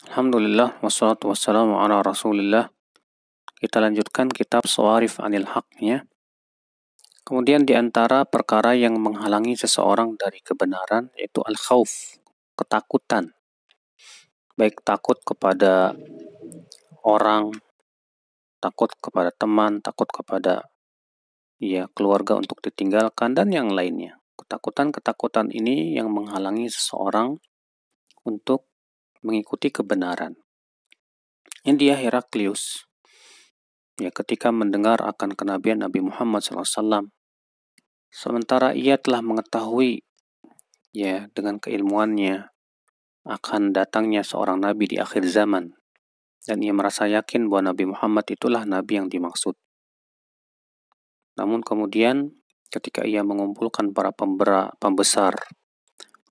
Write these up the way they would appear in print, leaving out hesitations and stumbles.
Alhamdulillah, wassalatu wassalamu ala rasulillah. Kita lanjutkan kitab Shawarif Anil Haqnya. Kemudian di antara perkara yang menghalangi seseorang dari kebenaran yaitu al-khawf, ketakutan. Baik takut kepada orang, takut kepada teman, takut kepada keluarga untuk ditinggalkan dan yang lainnya. Ketakutan-ketakutan ini yang menghalangi seseorang untuk mengikuti kebenaran. Ini dia Heraklius. Ketika mendengar akan kenabian Nabi Muhammad SAW, sementara ia telah mengetahui dengan keilmuannya akan datangnya seorang nabi di akhir zaman, dan ia merasa yakin bahwa Nabi Muhammad itulah nabi yang dimaksud. Namun kemudian ketika ia mengumpulkan para pembesar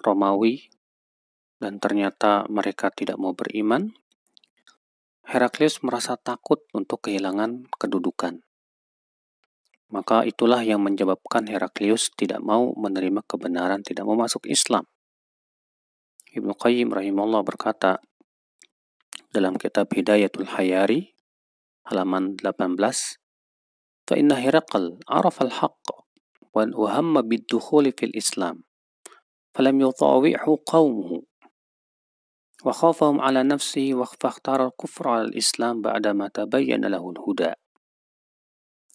Romawi dan ternyata mereka tidak mau beriman, Heraklius merasa takut untuk kehilangan kedudukan. Maka itulah yang menyebabkan Heraklius tidak mau menerima kebenaran, tidak mau masuk Islam. Ibnu Qayyim rahimahullah berkata dalam kitab Hidayatul Hayari halaman 18, "Fa inna Herakl arafa al-haqq wa hamma bid-dukhuli fil Islam, falam yutawi'hu qawmuhu wa khafahum ala nafsihi wa fakhtara al-kufra al-Islam ba'dama tabayyana lahu al-huda."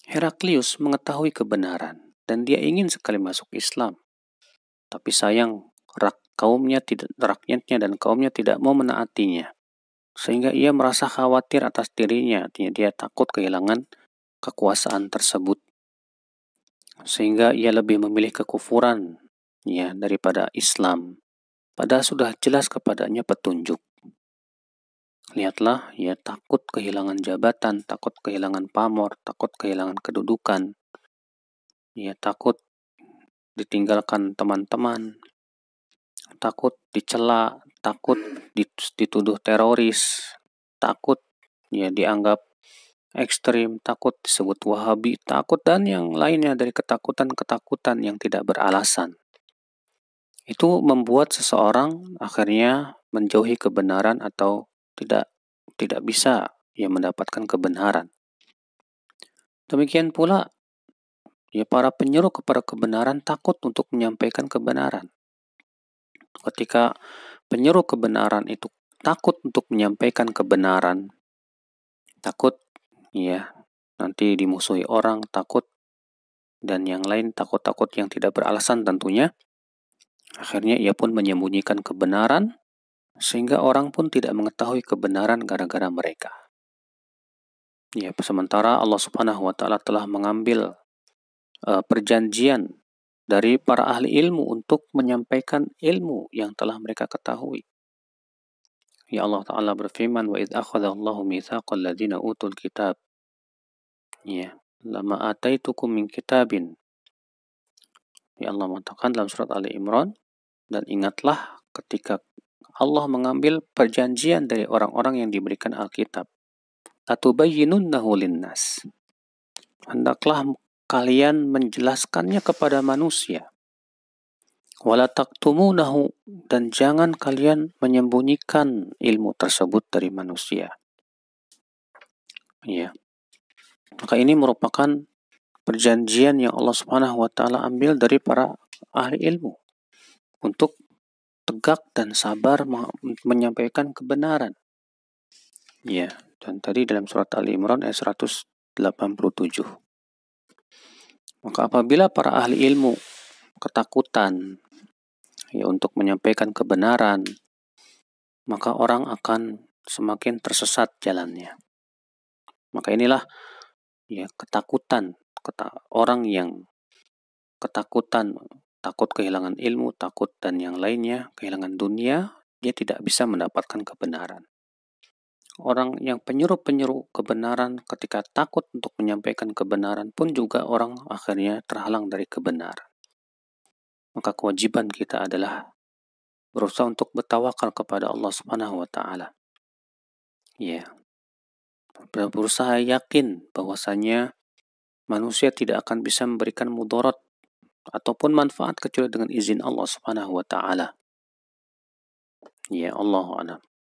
Heraklius mengetahui kebenaran dan dia ingin sekali masuk Islam. Tapi sayang rakyatnya dan kaumnya tidak mau menaatinya. Sehingga ia merasa khawatir atas dirinya, artinya dia takut kehilangan kekuasaan tersebut. Sehingga ia lebih memilih kekufuran daripada Islam. Padahal sudah jelas kepadanya petunjuk. Lihatlah, takut kehilangan jabatan, takut kehilangan pamor, takut kehilangan kedudukan. Takut ditinggalkan teman-teman, takut dicela, takut dituduh teroris, takut dianggap ekstrim, takut disebut Wahabi, takut dan yang lainnya dari ketakutan-ketakutan yang tidak beralasan. Itu membuat seseorang akhirnya menjauhi kebenaran atau tidak bisa mendapatkan kebenaran. Demikian pula para penyeru kepada kebenaran takut untuk menyampaikan kebenaran. Ketika penyeru kebenaran itu takut untuk menyampaikan kebenaran, takut nanti dimusuhi orang, takut dan yang lain, takut-takut yang tidak beralasan tentunya. Akhirnya ia pun menyembunyikan kebenaran sehingga orang pun tidak mengetahui kebenaran gara-gara mereka. Sementara Allah Subhanahu wa taala telah mengambil perjanjian dari para ahli ilmu untuk menyampaikan ilmu yang telah mereka ketahui. Allah Ta'ala berfirman, "Wa idz akhadha Allahu mitsaqal ladzina utul kitab, lama ataitukum min kitabin." Allah mengatakan dalam surat Ali Imran, dan ingatlah ketika Allah mengambil perjanjian dari orang-orang yang diberikan Alkitab. Latubayyinunnahu linnas. Hendaklah kalian menjelaskannya kepada manusia. Wala taktumunahu, dan jangan kalian menyembunyikan ilmu tersebut dari manusia. Maka ini merupakan perjanjian yang Allah Subhanahu wa taala ambil dari para ahli ilmu untuk tegak dan sabar menyampaikan kebenaran. Dan tadi dalam surat Ali Imran ayat 187. Maka apabila para ahli ilmu ketakutan untuk menyampaikan kebenaran, maka orang akan semakin tersesat jalannya. Maka inilah ketakutan orang yang ketakutan, takut kehilangan ilmu, takut dan yang lainnya, kehilangan dunia, dia tidak bisa mendapatkan kebenaran. Orang yang penyeru-penyeru kebenaran ketika takut untuk menyampaikan kebenaran pun juga orang akhirnya terhalang dari kebenaran. Maka kewajiban kita adalah berusaha untuk bertawakal kepada Allah Subhanahu wa taala. Berusaha yakin bahwasanya manusia tidak akan bisa memberikan mudarat ataupun manfaat kecuali dengan izin Allah Subhanahu wa taala. Allahu a'lam.